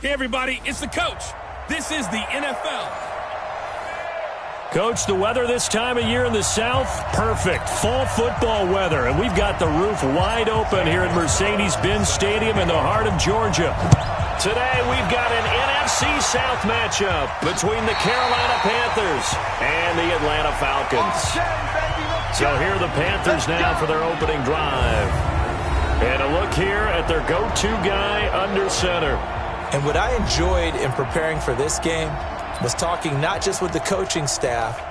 Hey, everybody, it's the coach. This is the NFL. Coach, the weather this time of year in the South, perfect. Fall football weather, and we've got the roof wide open here at Mercedes-Benz Stadium in the heart of Georgia. Today, we've got an NFC South matchup between the Carolina Panthers and the Atlanta Falcons. So here are the Panthers now for their opening drive. And a look here at their go-to guy under center. And what I enjoyed in preparing for this game was talking not just with the coaching staff,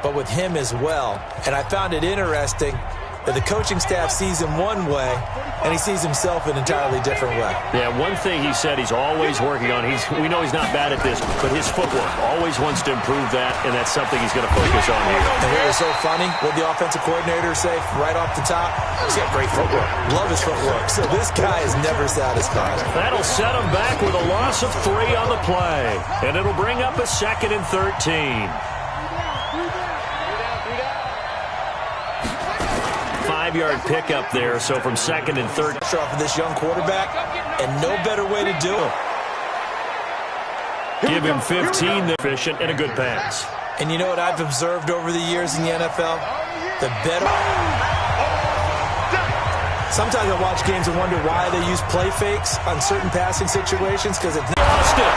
but with him as well. And I found it interesting that the coaching staff sees him one way, and he sees himself an entirely different way. Yeah, one thing he said he's always working on, we know he's not bad at this, but his footwork, always wants to improve that, and that's something he's going to focus on here. And it was so funny, what the offensive coordinator say right off the top, he's got great footwork. Love his footwork. So this guy is never satisfied. That'll set him back with a loss of 3 on the play, and it'll bring up a 2nd and 13. 5-yard pickup there, so from 2nd and 3rd. Off of this young quarterback, and no better way to do it. Give him 15, efficient, and a good pass. And you know what I've observed over the years in the NFL? The better. Sometimes I watch games and wonder why they use play fakes on certain passing situations, because it's lost it.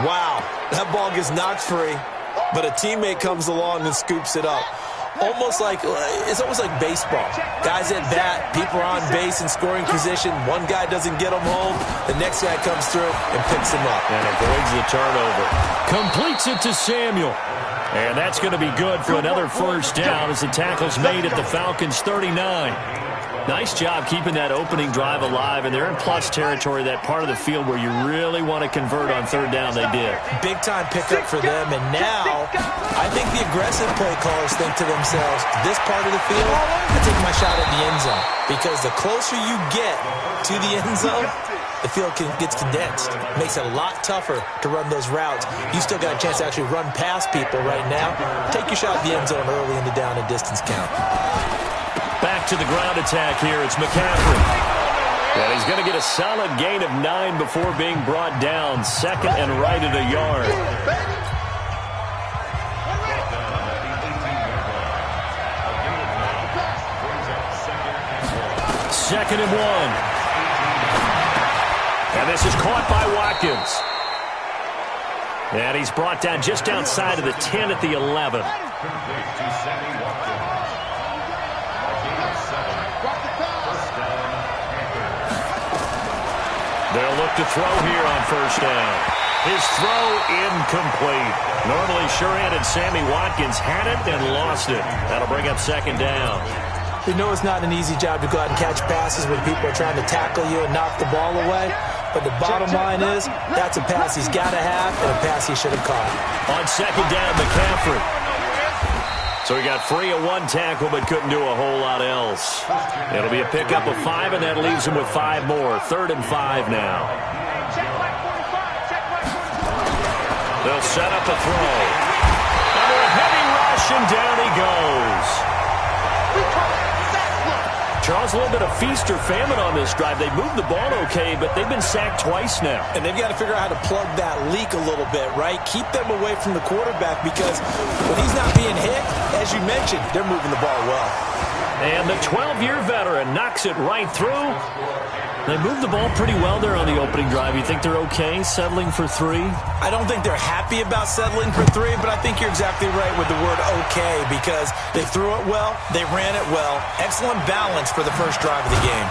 Wow, that ball gets knocked free, but a teammate comes along and scoops it up. It's almost like baseball. Guys at bat, people are on base in scoring position. One guy doesn't get them home. The next guy comes through and picks him up. And avoids the turnover. Completes it to Samuel. And that's going to be good for another first down as the tackle's made at the Falcons' 39. Nice job keeping that opening drive alive, and they're in plus territory, that part of the field where you really want to convert on 3rd down. They did. Big-time pickup for them, and now I think the aggressive play callers think to themselves, this part of the field, I take my shot at the end zone, because the closer you get to the end zone, the field gets condensed. It makes it a lot tougher to run those routes. You still got a chance to actually run past people right now. Take your shot at the end zone early in the down and distance count. Back to the ground attack here. It's McCaffrey. And he's going to get a solid gain of 9 before being brought down. 2nd and right at a yard. Second and 1. And this is caught by Watkins. And he's brought down just outside of the 10 at the 11. They'll look to throw here on 1st down. His throw incomplete. Normally sure-handed Sammy Watkins had it and lost it. That'll bring up 2nd down. We know it's not an easy job to go out and catch passes when people are trying to tackle you and knock the ball away. But the bottom line is, that's a pass he's got to have and a pass he should have caught. On 2nd down, McCaffrey. So he got free of 1 tackle but couldn't do a whole lot else. It'll be a pickup of 5, and that leaves him with 5 more. 3rd and 5 now. They'll set up a throw. Under a heavy rush, and down he goes. Charles, a little bit of feast or famine on this drive. They moved the ball okay, but they've been sacked twice now. And they've got to figure out how to plug that leak a little bit, right? Keep them away from the quarterback, because when he's not being hit, as you mentioned, they're moving the ball well. And the 12-year veteran knocks it right through. They moved the ball pretty well there on the opening drive. You think they're okay settling for 3? I don't think they're happy about settling for 3, but I think you're exactly right with the word okay, because they threw it well, they ran it well. Excellent balance for the first drive of the game.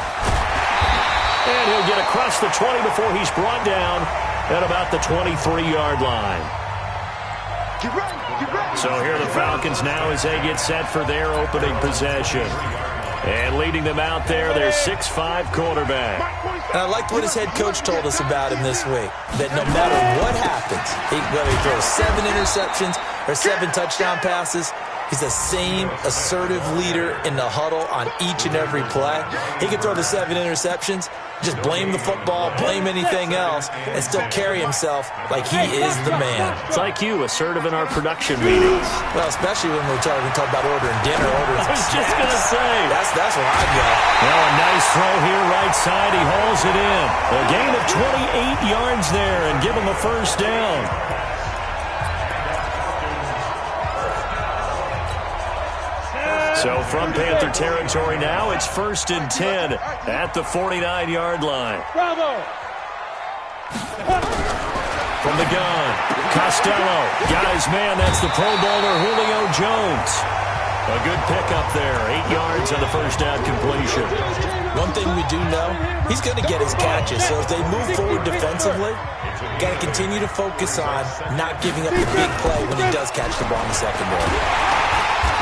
And he'll get across the 20 before he's brought down at about the 23-yard line. So here are the Falcons now as they get set for their opening possession. And leading them out there, their 6'5" quarterback. And I liked what his head coach told us about him this week, that no matter what happens, whether he throws 7 interceptions or 7 touchdown passes, He's the same assertive leader in the huddle on each and every play. He can throw the 7 interceptions, just blame the football, blame anything else, and still carry himself like he is the man. It's like you, assertive in our production meetings. Well, especially when we're talking about ordering dinner, ordering I was just going to say. That's where I go. Well, a nice throw here, right side. He hauls it in. A gain of 28 yards there and give him a first down. So from Panther territory now, it's 1st and 10 at the 49-yard line. Bravo! From the gun, Costello. Guys, man, that's the Pro Bowler Julio Jones. A good pickup there. 8 yards on the first down completion. One thing we do know, he's going to get his catches. So as they move forward defensively, got to continue to focus on not giving up the big play when he does catch the ball in the secondary.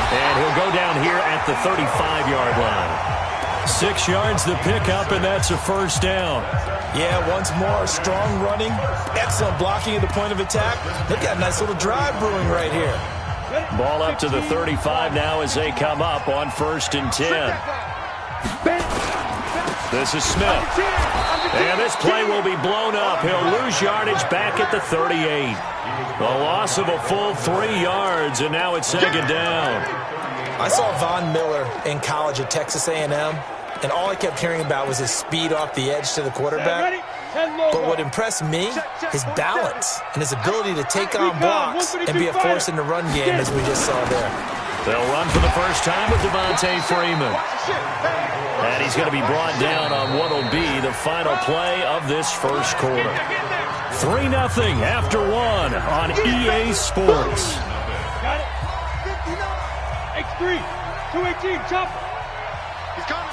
And he'll go down here at the 35-yard line. 6 yards the pickup, and that's a first down. Yeah, once more, strong running, excellent blocking at the point of attack. They've got a nice little drive brewing right here. Ball up to the 35 now as they come up on 1st and 10. This is Smith. And this play will be blown up. He'll lose yardage back at the 38. A loss of a full 3 yards, and now it's 2nd down. I saw Von Miller in college at Texas A&M, and all I kept hearing about was his speed off the edge to the quarterback. But what impressed me, his balance and his ability to take on blocks and be a force in the run game, as we just saw there. They'll run for the first time with Devontae Freeman. And he's going to be brought down on what will be the final play of this first quarter. 3-0 after 1 on EA Sports. Got it. X3, 218, chopper. He's coming.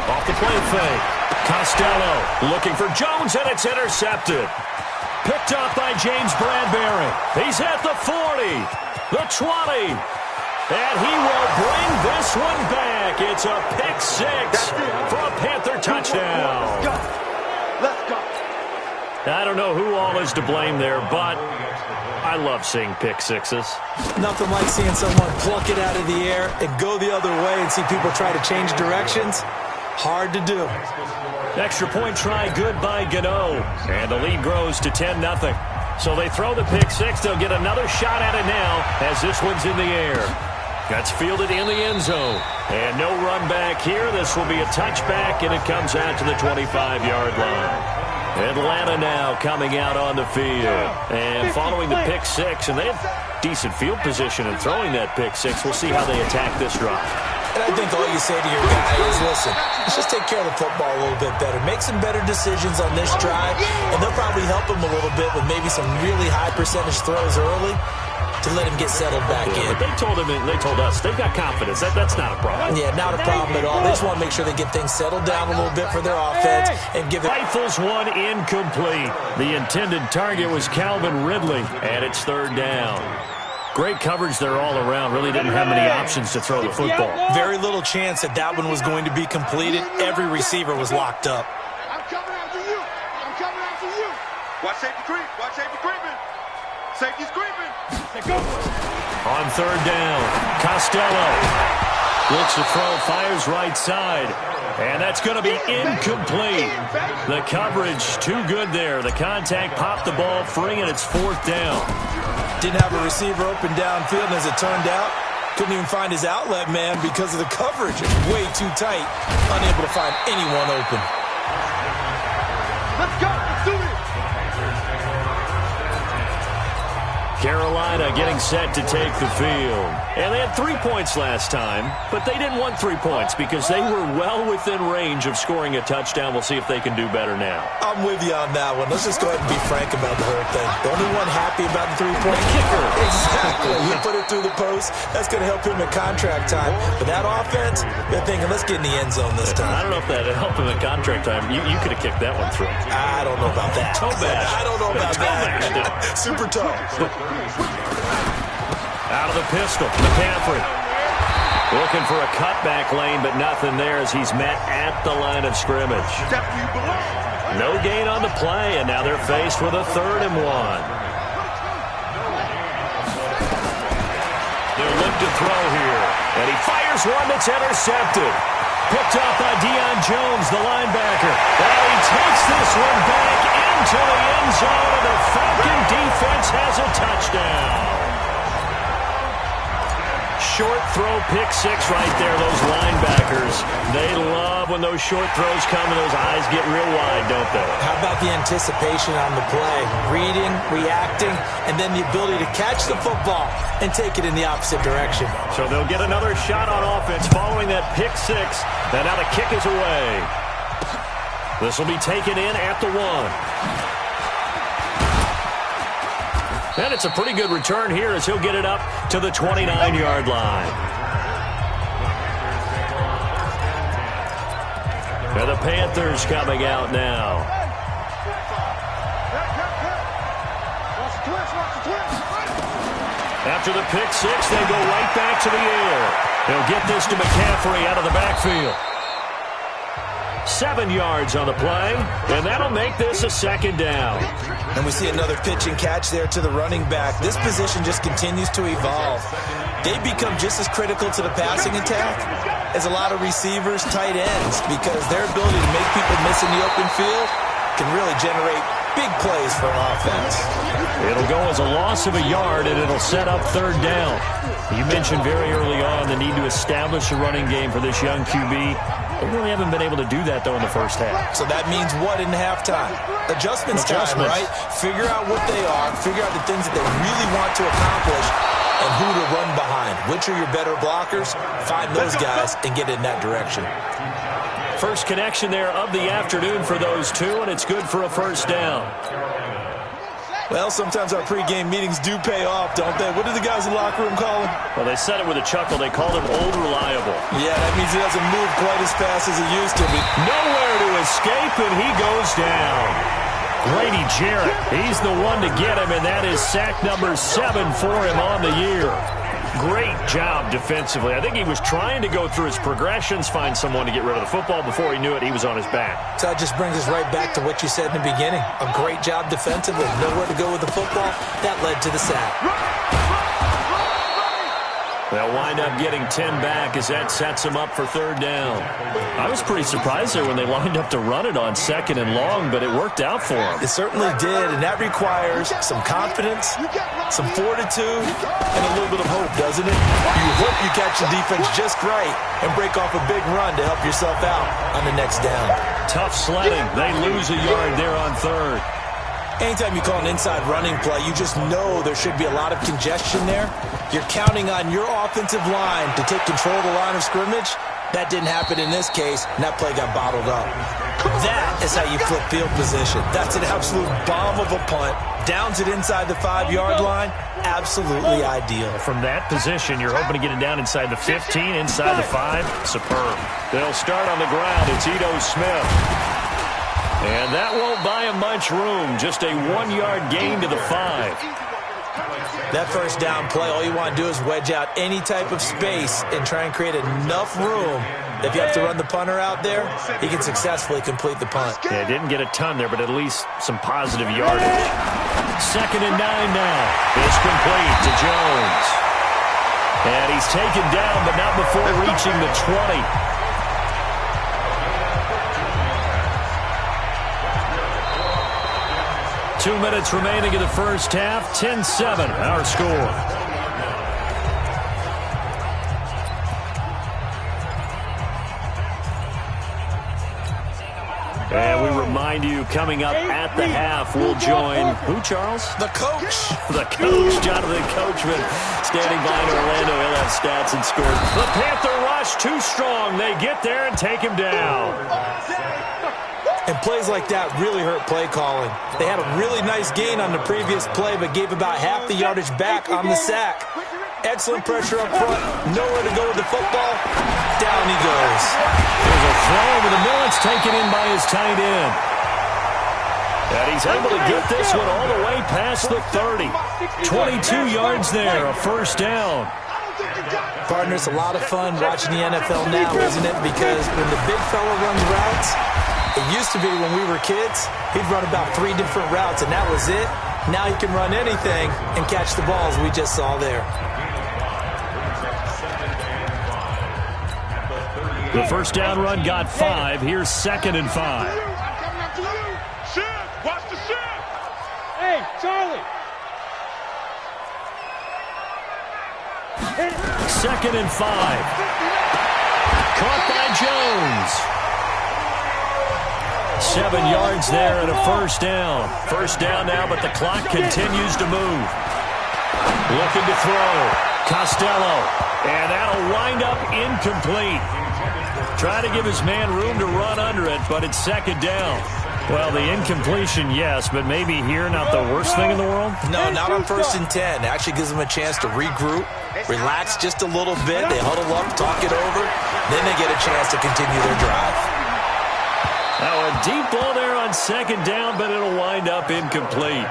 Off the play fake. Costello looking for Jones, and it's intercepted. Picked up by James Bradbury. He's at the 40, the 20, and he will bring this one back. It's a pick 6 for a Panther touchdown. Let's go. I don't know who all is to blame there, but I love seeing pick 6s. Nothing like seeing someone pluck it out of the air and go the other way and see people try to change directions. Hard to do. Extra point try good by Gano. And the lead grows to 10-0. So they throw the pick 6. They'll get another shot at it now as this one's in the air. That's fielded in the end zone. And no run back here. This will be a touchback, and it comes out to the 25-yard line. Atlanta now coming out on the field. And following the pick 6, and they have decent field position in throwing that pick 6. We'll see how they attack this drive. And I think all you say to your guy is, listen, let's just take care of the football a little bit better. Make some better decisions on this drive, and they'll probably help him a little bit with maybe some really high percentage throws early to let him get settled back in. But they told us they've got confidence. That's not a problem. Yeah, not a problem at all. They just want to make sure they get things settled down a little bit for their offense and give it. Rifles one incomplete. The intended target was Calvin Ridley, and it's 3rd down. Great coverage there all around. Really didn't have many options to throw the football. Very little chance that that one was going to be completed. Every receiver was locked up. I'm coming after you. I'm coming after you. Watch safety creep. Watch safety creeping. Safety's creeping. Go. On 3rd down, Costello looks to throw, fires right side, and that's going to be incomplete. The coverage too good there. The contact popped the ball free, and it's 4th down. Didn't have a receiver open downfield, and as it turned out, couldn't even find his outlet man because of the coverage. It's way too tight, unable to find anyone open. Let's go. Let's do it. Carolina getting set to take the field. And they had 3 points last time, but they didn't want 3 points because they were well within range of scoring a touchdown. We'll see if they can do better now. I'm with you on that one. Let's just go ahead and be frank about the whole thing. The only one happy about the 3-point kicker. Exactly. He put it through the post. That's going to help him at contract time. But that offense, they're thinking, let's get in the end zone this time. I don't know if that helped him at contract time. You could have kicked that one through. I don't know about that. I don't know about that. Super tough. Out of the pistol, McCaffrey looking for a cutback lane, but nothing there as he's met at the line of scrimmage. No gain on the play, and now they're faced with a 3rd and 1. They'll to throw here. And he fires one that's intercepted. Picked up by Deion Jones, the linebacker. And he takes this one back into the end zone, and the Falcon defense has a touchdown. Short throw, pick six right there, those linebackers. They love when those short throws come and those eyes get real wide, don't they? How about the anticipation on the play? Reading, reacting, and then the ability to catch the football and take it in the opposite direction. So they'll get another shot on offense following that pick six. And now the kick is away. This will be taken in at the 1. And it's a pretty good return here as he'll get it up to the 29-yard line. And the Panthers coming out now. After the pick six, they go right back to the air. They'll get this to McCaffrey out of the backfield. 7 yards on the play, and that'll make this a second down. And we see another pitch and catch there to the running back. This position just continues to evolve. They become just as critical to the passing attack as a lot of receivers, tight ends, because their ability to make people miss in the open field can really generate big plays for an offense. It'll go as a loss of a yard, and it'll set up third down. You mentioned very early on the need to establish a running game for this young QB. They really haven't been able to do that, though, in the first half. So that means what in halftime? Adjustments time, right? Figure out what they are, figure out the things that they really want to accomplish, and who to run behind. Which are your better blockers? Find those guys and get in that direction. First connection there of the afternoon for those two, and it's good for a first down. Well, sometimes our pregame meetings do pay off, don't they? What do the guys in the locker room call him? Well, they said it with a chuckle. They called him Old Reliable. Yeah, that means he doesn't move quite as fast as he used to. Nowhere to escape, and he goes down. Grady Jarrett, he's the one to get him, and that is sack number 7 for him on the year. Great job defensively. I think he was trying to go through his progressions, find someone to get rid of the football. Before he knew it, he was on his back. So that just brings us right back to what you said in the beginning. A great job defensively. Nowhere to go with the football. That led to the sack. They'll wind up getting 10 back as that sets them up for third down. I was pretty surprised there when they lined up to run it on second and long, but it worked out for them. It certainly did, and that requires some confidence, some fortitude, and a little bit of hope, doesn't it? You hope you catch the defense just right and break off a big run to help yourself out on the next down. Tough sledding. They lose a yard there on third. Anytime you call an inside running play, you just know there should be a lot of congestion there. You're counting on your offensive line to take control of the line of scrimmage. That didn't happen in this case, and that play got bottled up. That is how you flip field position. That's an absolute bomb of a punt. Downs it inside the 5-yard line. Absolutely ideal. From that position, you're hoping to get it down inside the 15, inside the 5. Superb. They'll start on the ground. It's Ito Smith. And that won't buy him much room. Just a 1-yard gain to the 5. That first down play, all you want to do is wedge out any type of space and try and create enough room. If you have to run the punter out there, he can successfully complete the punt. Yeah, didn't get a ton there, but at least some positive yardage. 2nd and 9 now. It's complete to Jones. And he's taken down, but not before reaching the 20. 2 minutes remaining in the first half. 10-7, our score. And we remind you, coming up at the half, we'll join, who, Charles? The coach. The coach, Jonathan Coachman, standing by in Orlando. He'll have stats and scores. The Panther rush too strong. They get there and take him down. And plays like that really hurt play calling. They had a really nice gain on the previous play, but gave about half the yardage back on the sack. Excellent pressure up front. Nowhere to go with the football. Down he goes. There's a throw over the middle. It's taken in by his tight end. And he's able to get this one all the way past the 30. 22 yards there, a first down. Partner, it's a lot of fun watching the NFL now, isn't it? Because when the big fella runs routes, it used to be when we were kids, he'd run about 3 different routes, and that was it. Now he can run anything and catch the balls we just saw there. The first down run got 5. Here's 2nd and 5. Watch the shit! Hey, Charlie! 2nd and 5. Caught by Jones. 7 yards there and a first down. First down now, but the clock continues to move. Looking to throw. Costello. And that'll wind up incomplete. Trying to give his man room to run under it, but it's 2nd down. Well, the incompletion, yes, but maybe here not the worst thing in the world? No, not on 1st and 10. It actually gives them a chance to regroup, relax just a little bit. They huddle up, talk it over. Then they get a chance to continue their drive. Now a deep ball there on 2nd down, but it'll wind up incomplete.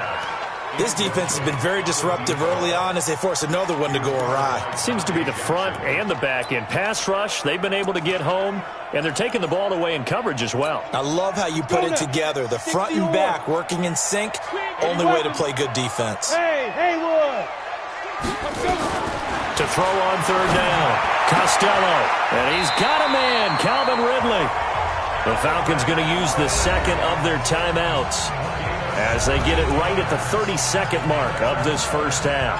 This defense has been very disruptive early on as they force another one to go awry. It seems to be the front and the back end. Pass rush, they've been able to get home, and they're taking the ball away in coverage as well. I love how you put it together. The front and back working in sync, only way to play good defense. Hey, Haywood! To throw on 3rd down, Costello, and he's got a man, Calvin Ridley. The Falcons going to use the 2nd of their timeouts as they get it right at the 32nd mark of this first half.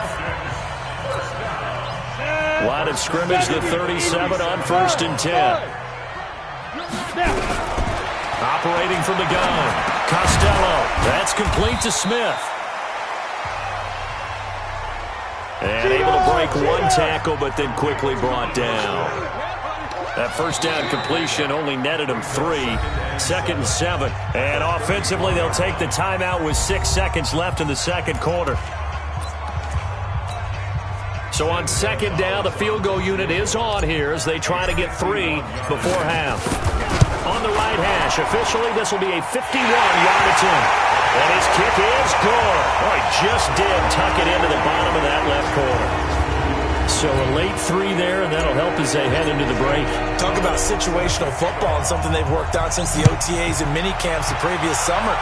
Line of scrimmage, the 37 on 1st and 10. Operating from the gun, Costello. That's complete to Smith. And able to break one tackle, but then quickly brought down. That first down completion only netted him 3. 2nd and 7. And offensively, they'll take the timeout with 6 seconds left in the 2nd quarter. So on 2nd down, the field goal unit is on here as they try to get 3 before half. On the right hash, officially, this will be a 51-yard attempt. And his kick is good. Oh, he just did tuck it into the bottom of that left corner. So a late 3 there, and that'll help as they head into the break. Talk about situational football and something they've worked on since the OTAs and mini camps the previous summer.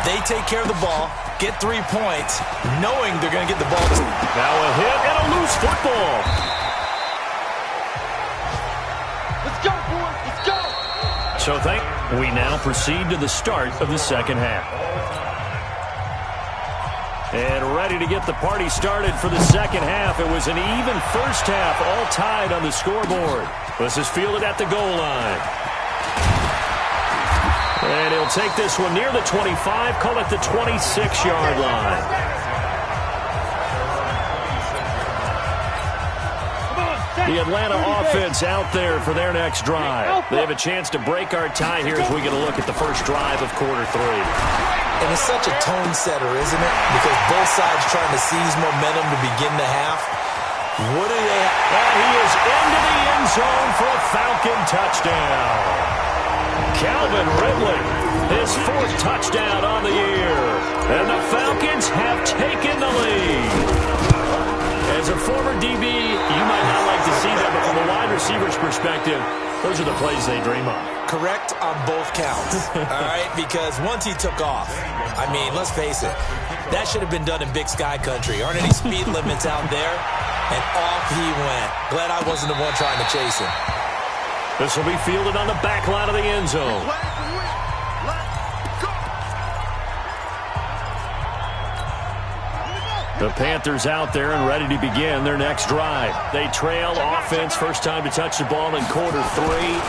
They take care of the ball, get 3 points, knowing they're going to get the ball. Now a hit and a loose football. Let's go, boys! Let's go! So we now proceed to the start of the 2nd half. And ready to get the party started for the 2nd half. It was an even first half, all tied on the scoreboard. This is fielded at the goal line. And he'll take this one near the 25, call it the 26-yard line. The Atlanta offense out there for their next drive. They have a chance to break our tie here as we get a look at the first drive of quarter 3. And it's such a tone setter, isn't it? Because both sides trying to seize momentum to begin the half. What do they have? And he is into the end zone for a Falcon touchdown. Calvin Ridley, his 4th touchdown on the year. And the Falcons have taken the lead. As a former DB, you might not like to see that, but from a wide receiver's perspective, those are the plays they dream of. Correct on both counts, all right? Because once he took off, I mean, let's face it, that should have been done in Big Sky Country. Aren't any speed limits out there? And off he went. Glad I wasn't the one trying to chase him. This will be fielded on the back line of the end zone. The Panthers out there and ready to begin their next drive. They trail offense, first time to touch the ball in quarter 3,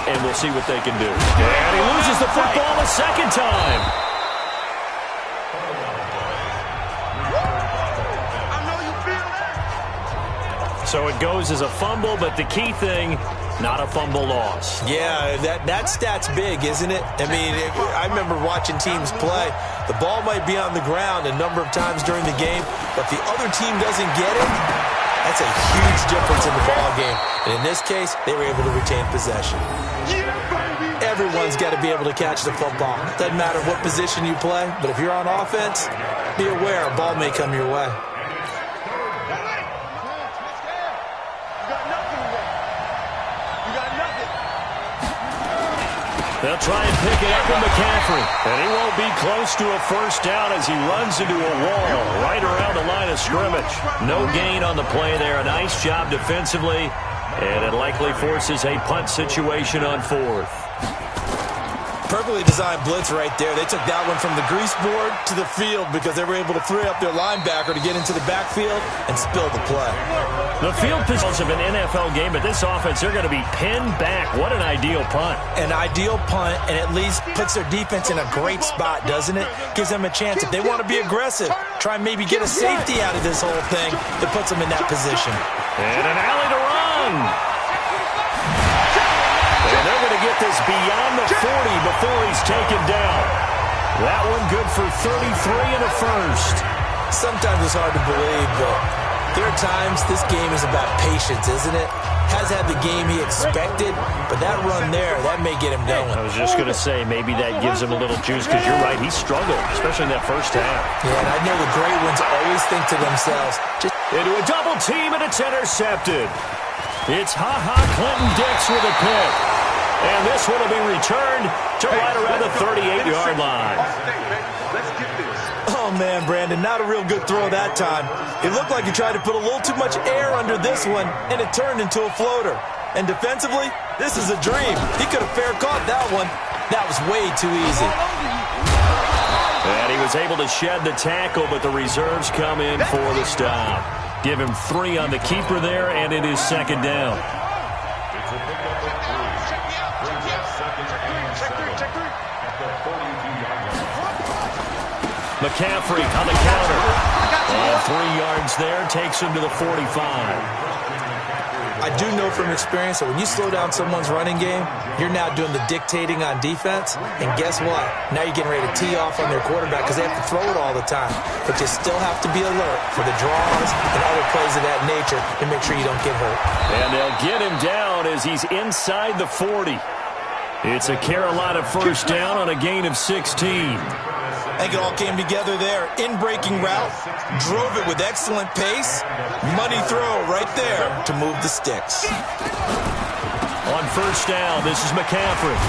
and we'll see what they can do. And he loses the football a second time. So it goes as a fumble, but the key thing, not a fumble loss. Yeah, that stat's big, isn't it? I mean, I remember watching teams play. The ball might be on the ground a number of times during the game, but the other team doesn't get it. That's a huge difference in the ball game. And in this case, they were able to retain possession. Everyone's got to be able to catch the football. Doesn't matter what position you play, but if you're on offense, be aware a ball may come your way. They'll try and pick it up with McCaffrey. And he won't be close to a first down as he runs into a wall right around the line of scrimmage. No gain on the play there. A nice job defensively. And it likely forces a punt situation on fourth. Perfectly designed blitz right there. They took that one from the grease board to the field because they were able to free up their linebacker to get into the backfield and spill the play. The field positions of an NFL game, but this offense, they're going to be pinned back. What an ideal punt. An ideal punt, and at least puts their defense in a great spot, doesn't it? Gives them a chance. If they want to be aggressive, try and maybe get a safety out of this whole thing, it puts them in that position. And an alley to run. And they're going to get this beyond the 40 before he's taken down. That one good for 33 and a first. Sometimes it's hard to believe, but there are times this game is about patience, isn't it? Has had the game he expected, but that run there, that may get him going. I was just going to say, maybe that gives him a little juice, because you're right, he struggled, especially in that first half. Yeah, and I know the great ones always think to themselves, just into a double team, and it's intercepted. It's Clinton-Dix with a pick. And this one will be returned to right around the 38-yard line. Let's get this. oh man, Brandon, not a real good throw that time. It looked like he tried to put a little too much air under this one, and it turned into a floater. And defensively, this is a dream. He could have fair caught that one. That was way too easy. And he was able to shed the tackle, but the reserves come in for the stop. Give him 3 on the keeper there, and it is second down. McCaffrey on the counter. And 3 yards there takes him to the 45. I do know from experience that when you slow down someone's running game, you're now doing the dictating on defense. And guess what? Now you're getting ready to tee off on their quarterback because they have to throw it all the time. But you still have to be alert for the draws and other plays of that nature to make sure you don't get hurt. And they'll get him down as he's inside the 40. It's a Carolina first down on a gain of 16. I think it all came together there. In-breaking route, drove it with excellent pace. Money throw right there to move the sticks. On first down, this is McCaffrey.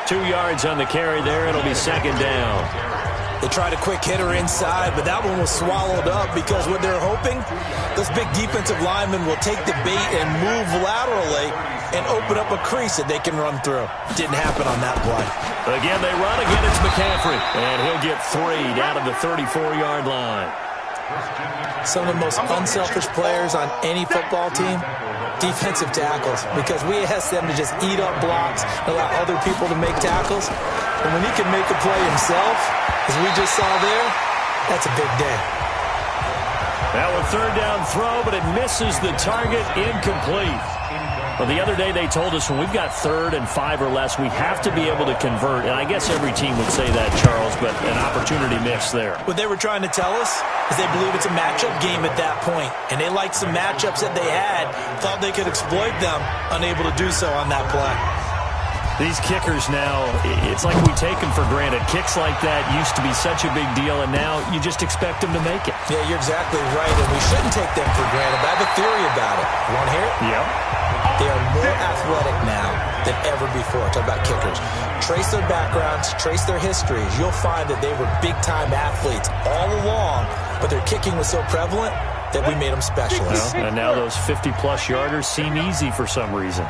2 yards on the carry there. It'll be second down. They tried a quick hitter inside, but that one was swallowed up because what they're hoping, those big defensive linemen will take the bait and move laterally and open up a crease that they can run through. Didn't happen on that play. Again, they run. Again, it's McCaffrey. And he'll get 3 down to the 34-yard line. Some of the most unselfish players on any football team, defensive tackles, because we ask them to just eat up blocks and allow other people to make tackles. And when he can make a play himself, as we just saw there, that's a big day. Now a third down throw, but it misses the target, incomplete. Well, the other day they told us when we've got 3rd and 5 or less, we have to be able to convert. And I guess every team would say that, Charles, but an opportunity missed there. What they were trying to tell us is they believe it's a matchup game at that point. And they liked some matchups that they had, thought they could exploit them, unable to do so on that play. These kickers now, it's like we take them for granted. Kicks like that used to be such a big deal, and now you just expect them to make it. Yeah, you're exactly right, and we shouldn't take them for granted. But I have a theory about it. You want to hear it? Yep. They are more athletic now than ever before. Talk about kickers. Trace their backgrounds, trace their histories. You'll find that they were big-time athletes all along, but their kicking was so prevalent that we made them specialists. Well, and now those 50-plus yarders seem easy for some reason.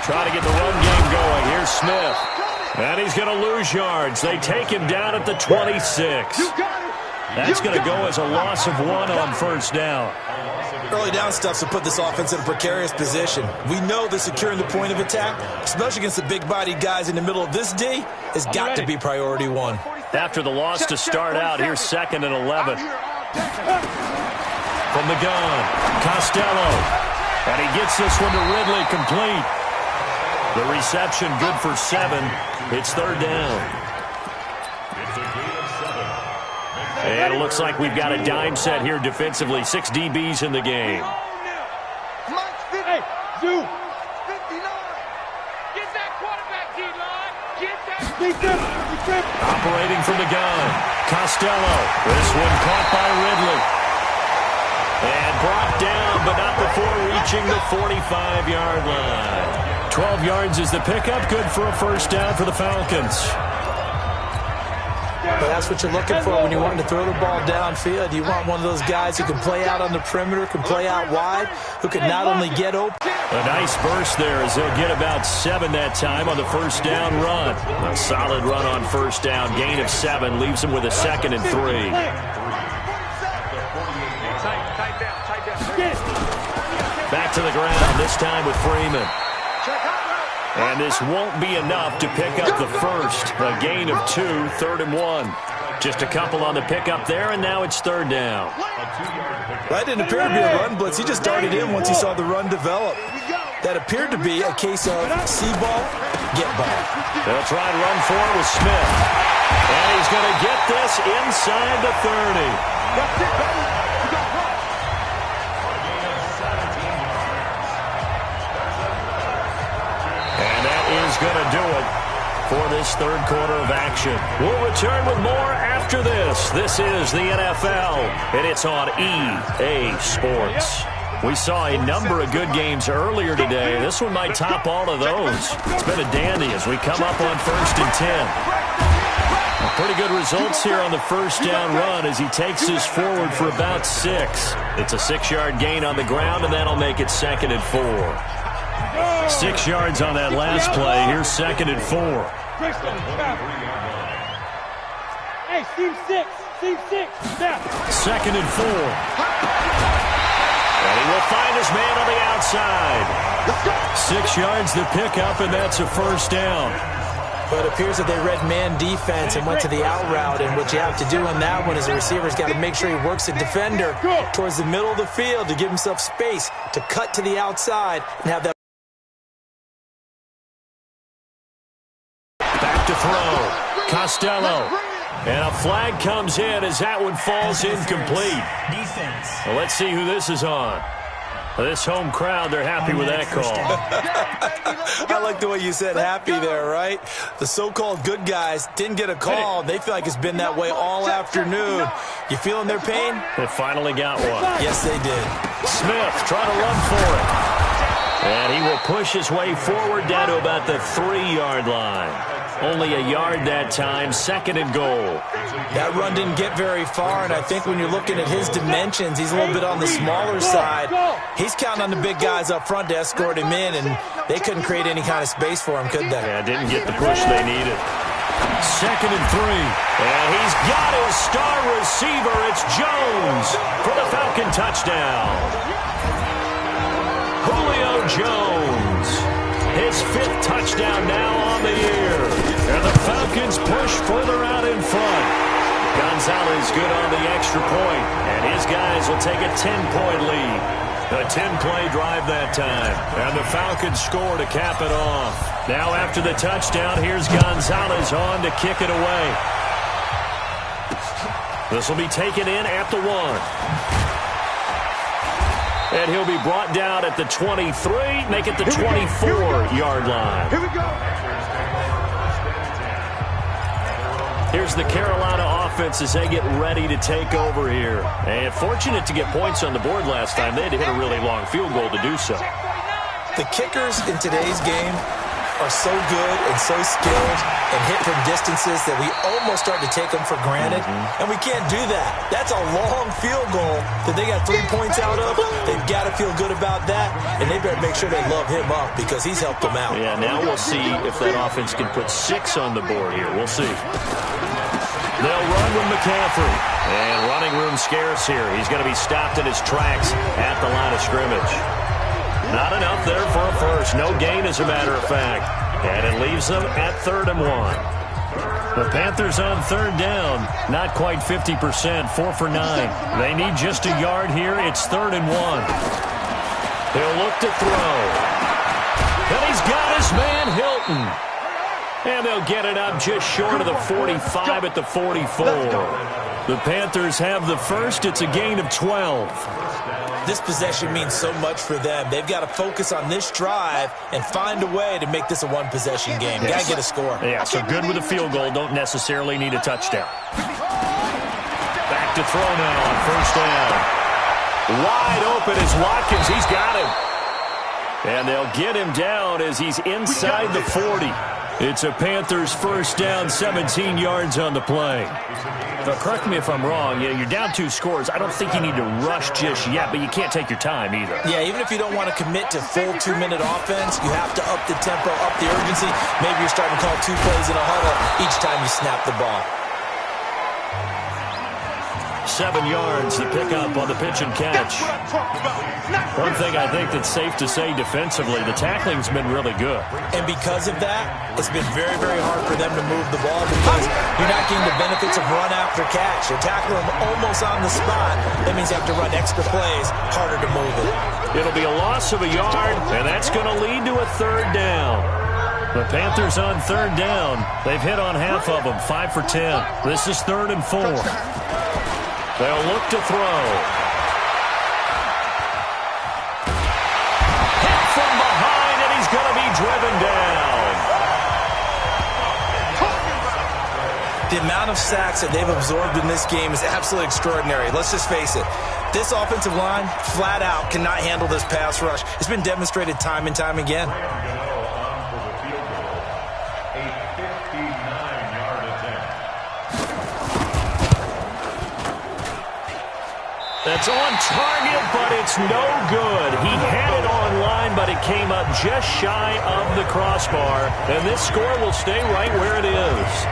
Trying to get the run game going. Here's Smith. And he's going to lose yards. They take him down at the 26. That's going to go as a loss of 1 on first down. Early down stuff to put this offense in a precarious position. We know that securing the point of attack, especially against the big-bodied guys in the middle of this D, has got to be priority 1. After the loss to start out, here's 2nd and 11. From the gun, Costello. And he gets this one to Ridley complete. The reception good for 7. It's 3rd down. And it looks like we've got a dime set here defensively. 6 DBs in the game. Hey, Zoo. 59. Get that quarterback, D-line. Get that. Operating from the gun. Costello. This one caught by Ridley. And brought down, but not before reaching the 45-yard line. 12 yards is the pickup. Good for a first down for the Falcons. But that's what you're looking for when you want to throw the ball downfield. You want one of those guys who can play out on the perimeter, can play out wide, who can not only get open. A nice burst there as they'll get about 7 that time on the first down run. A solid run on first down. Gain of 7 leaves them with a 2nd and 3. Back to the ground, this time with Freeman. And this won't be enough to pick up the first. A gain of 2, 3rd and 1. Just a couple on the pickup there, and now it's 3rd down. That didn't appear to be a run blitz. He just darted in once he saw the run develop. That appeared to be a case of see ball, get ball. They'll try and run for it with Smith. And he's going to get this inside the 30. Going to do it for this 3rd quarter of action. We'll return with more after this. This is the NFL, and it's on EA Sports. We saw a number of good games earlier today. This one might top all of those. It's been a dandy as we come up on 1st and 10. Pretty good results here on the first down run as he takes this forward for about 6. It's a 6-yard gain on the ground, and that'll make it 2nd and 4. 6 yards on that last play. Here's 2nd and 4. Hey, Steve 6. Steve 6. Now. 2nd and 4. And he will find his man on the outside. 6 yards the pickup, and that's a first down. But it appears that they read man defense and went to the out route, and what you have to do on that one is the receiver's got to make sure he works the defender towards the middle of the field to give himself space to cut to the outside and have that. Back to throw. Costello. And a flag comes in as that one falls incomplete. Well, let's see who this is on. This home crowd, they're happy with that call. I like the way you said happy there, right? The so-called good guys didn't get a call. They feel like it's been that way all afternoon. You feeling their pain? They finally got one. Yes, they did. Smith trying to run for it. And he will push his way forward down to about the 3-yard line. Only a yard that time, 2nd and goal. That run didn't get very far, and I think when you're looking at his dimensions, he's a little bit on the smaller side. He's counting on the big guys up front to escort him in, and they couldn't create any kind of space for him, could they? Yeah, didn't get the push they needed. 2nd and 3. And he's got his star receiver. It's Jones for the Falcon touchdown. Julio Jones. His 5th touchdown now on the year. And the Falcons push further out in front. Gonzalez good on the extra point. And his guys will take a 10-point lead. A 10-play drive that time. And the Falcons score to cap it off. Now after the touchdown, here's Gonzalez on to kick it away. This will be taken in at the 1. And he'll be brought down at the 23, make it the 24-yard line. Here we go. Here's the Carolina offense as they get ready to take over here. And fortunate to get points on the board last time. They had to hit a really long field goal to do so. The kickers in today's game are so good and so skilled and hit from distances that we almost start to take them for granted. And we can't do that. That's a long field goal that they got 3 points out of. They've got to feel good about that, and they better make sure they love him up because he's helped them out. Yeah, now we'll see if that offense can put 6 on the board here. We'll see. They'll run with McCaffrey. And running room scarce here. He's going to be stopped in his tracks at the line of scrimmage. Not enough there for a first. No gain, as a matter of fact. And it leaves them at 3rd and 1. The Panthers on 3rd down. Not quite 50%. 4 for 9. They need just a yard here. It's 3rd and 1. He'll look to throw. And he's got his man, Hilton. And they'll get it up just short of the 45 at the 44. The Panthers have the first. It's a gain of 12. This possession means so much for them. They've got to focus on this drive and find a way to make this a one-possession game. Got to get a score. Yeah, so good with a field goal. Don't necessarily need a touchdown. Back to throw now on first down. Wide open is Watkins. He's got him. And they'll get him down as he's inside the 40. It's a Panthers first down, 17 yards on the play. But correct me if I'm wrong, you're down 2 scores. I don't think you need to rush just yet, but you can't take your time either. Yeah, even if you don't want to commit to full 2-minute offense, you have to up the tempo, up the urgency. Maybe you're starting to call 2 plays in a huddle each time you snap the ball. 7 yards, the pickup on the pitch and catch. One thing I think that's safe to say defensively, the tackling's been really good. And because of that, it's been very, very hard for them to move the ball because you're not getting the benefits of run after catch. You're tackling them almost on the spot. That means you have to run extra plays, harder to move it. It'll be a loss of a yard, and that's going to lead to a 3rd down. The Panthers on 3rd down. They've hit on half of them, 5 for 10. This is 3rd and 4. They'll look to throw. Hit from behind, and he's going to be driven down. The amount of sacks that they've absorbed in this game is absolutely extraordinary. Let's just face it. This offensive line, flat out, cannot handle this pass rush. It's been demonstrated time and time again. That's on target, but it's no good. He had it on line, but it came up just shy of the crossbar. And this score will stay right where it is.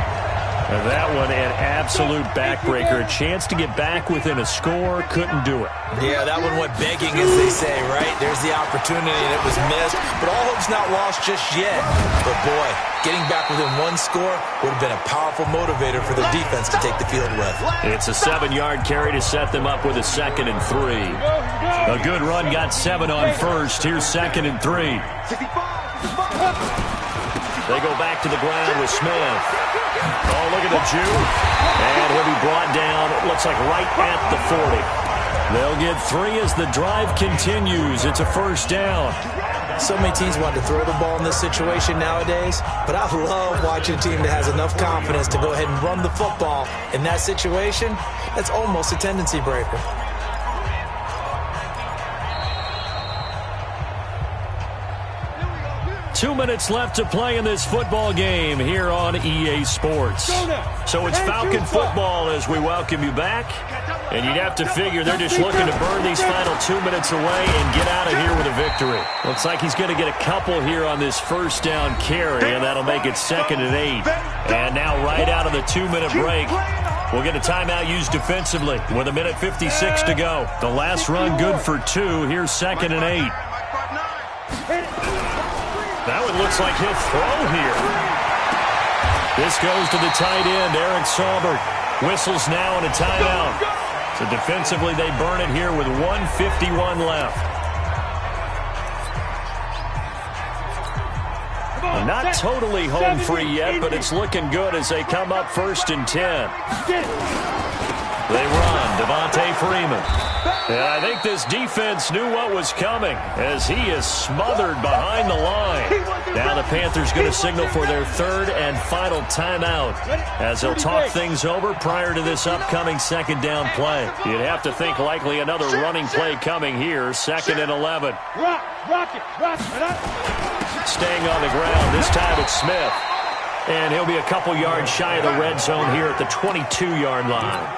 And that one, an absolute backbreaker. A chance to get back within a score, couldn't do it. Yeah, that one went begging, as they say, right? There's the opportunity, and it was missed. But all hope's not lost just yet. But, boy, getting back within 1 score would have been a powerful motivator for the defense to take the field with. It's a 7-yard carry to set them up with a 2nd and 3. A good run got 7 on first. Here's 2nd and 3. They go back to the ground with Smith. Oh, look at the Jew. And he'll be brought down, it looks like right at the 40. They'll get 3 as the drive continues. It's a 1st down. So many teams want to throw the ball in this situation nowadays, but I love watching a team that has enough confidence to go ahead and run the football. In that situation, that's almost a tendency breaker. 2 minutes left to play in this football game here on EA Sports. So it's Falcon football as we welcome you back. And you'd have to figure they're just looking to burn these final 2 minutes away and get out of here with a victory. Looks like he's going to get a couple here on this 1st down carry, and that'll make it 2nd and 8. And now right out of the 2-minute break, we'll get a timeout used defensively with 1:56 to go. The last run good for 2. Here's 2nd and 8. Now it looks like he'll throw here. This goes to the tight end, Eric Saubert. Whistles now and a timeout. So defensively, they burn it here with 1:51 left. Not totally home free yet, but it's looking good as they come up 1st and 10. They run, Devontae Freeman. And I think this defense knew what was coming as he is smothered behind the line. Now the Panthers going to signal for their 3rd and final timeout as they'll talk things over prior to this upcoming 2nd down play. You'd have to think likely another running play coming here, 2nd and 11. Staying on the ground, this time it's Smith. And he'll be a couple yards shy of the red zone here at the 22-yard line.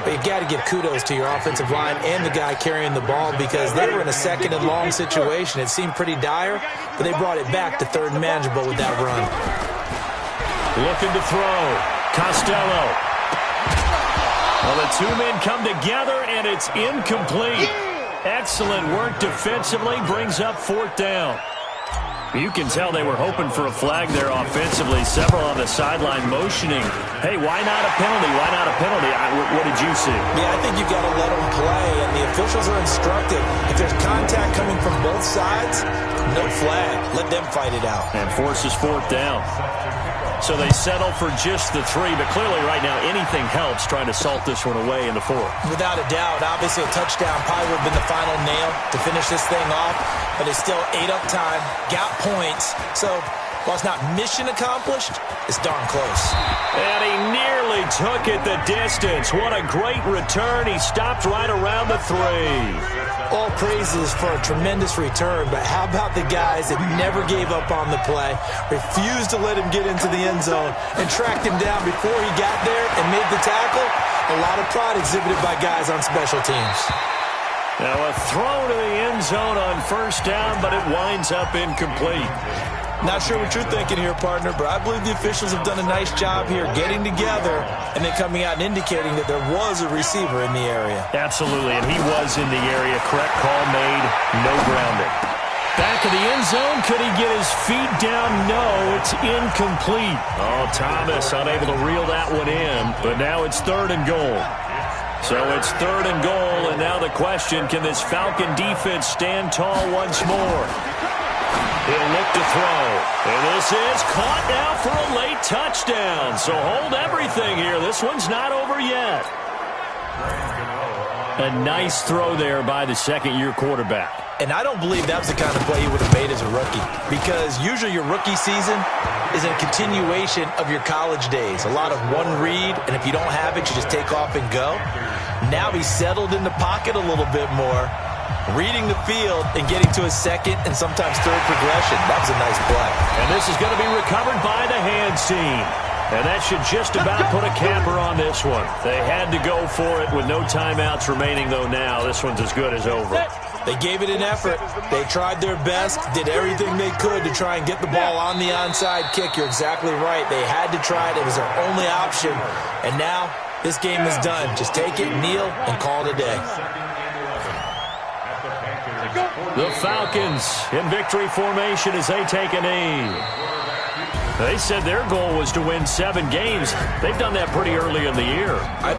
But you've got to give kudos to your offensive line and the guy carrying the ball because they were in a 2nd and long situation. It seemed pretty dire, but they brought it back to 3rd and manageable with that run. Looking to throw. Costello. Well, the 2 men come together, and it's incomplete. Excellent work defensively. Brings up 4th down. You can tell they were hoping for a flag there offensively. Several on the sideline motioning. Hey, why not a penalty? Why not a penalty? What did you see? Yeah, I think you've got to let them play, and the officials are instructed. If there's contact coming from both sides, no flag. Let them fight it out. And forces 4th down. So they settle for just the 3, but clearly right now anything helps trying to salt this one away in the 4th. Without a doubt, obviously a touchdown probably would have been the final nail to finish this thing off, but it's still 8 up time, got points. So while it's not mission accomplished, it's darn close. And he nearly took it the distance. What a great return. He stopped right around the 3. All praises for a tremendous return, but how about the guys that never gave up on the play, refused to let him get into the end zone, and tracked him down before he got there and made the tackle? A lot of pride exhibited by guys on special teams. Now a throw to the end zone on first down, but it winds up incomplete. Not sure what you're thinking here, partner, but I believe the officials have done a nice job here getting together and then coming out and indicating that there was a receiver in the area. Absolutely, and he was in the area. Correct call made. No grounding. Back of the end zone. Could he get his feet down? No, it's incomplete. Oh, Thomas unable to reel that one in, but now it's 3rd and goal. So it's 3rd and goal, and now the question, can this Falcon defense stand tall once more? He'll look to throw. And this is caught now for a late touchdown. So hold everything here. This one's not over yet. A nice throw there by the second-year quarterback. And I don't believe that was the kind of play he would have made as a rookie, because usually your rookie season is a continuation of your college days. A lot of one read, and if you don't have it, you just take off and go. Now he's settled in the pocket a little bit more, reading the field and getting to his second and sometimes third progression. That was a nice play. And this is going to be recovered by the hands team. And that should just about put a capper on this one. They had to go for it with no timeouts remaining, though now. This one's as good as over. They gave it an effort. They tried their best, did everything they could to try and get the ball on the onside kick. You're exactly right. They had to try it. It was their only option. And now this game is done. Just take it, kneel, and call it a day. The Falcons in victory formation as they take a knee. They said their goal was to win 7 games. They've done that pretty early in the year. I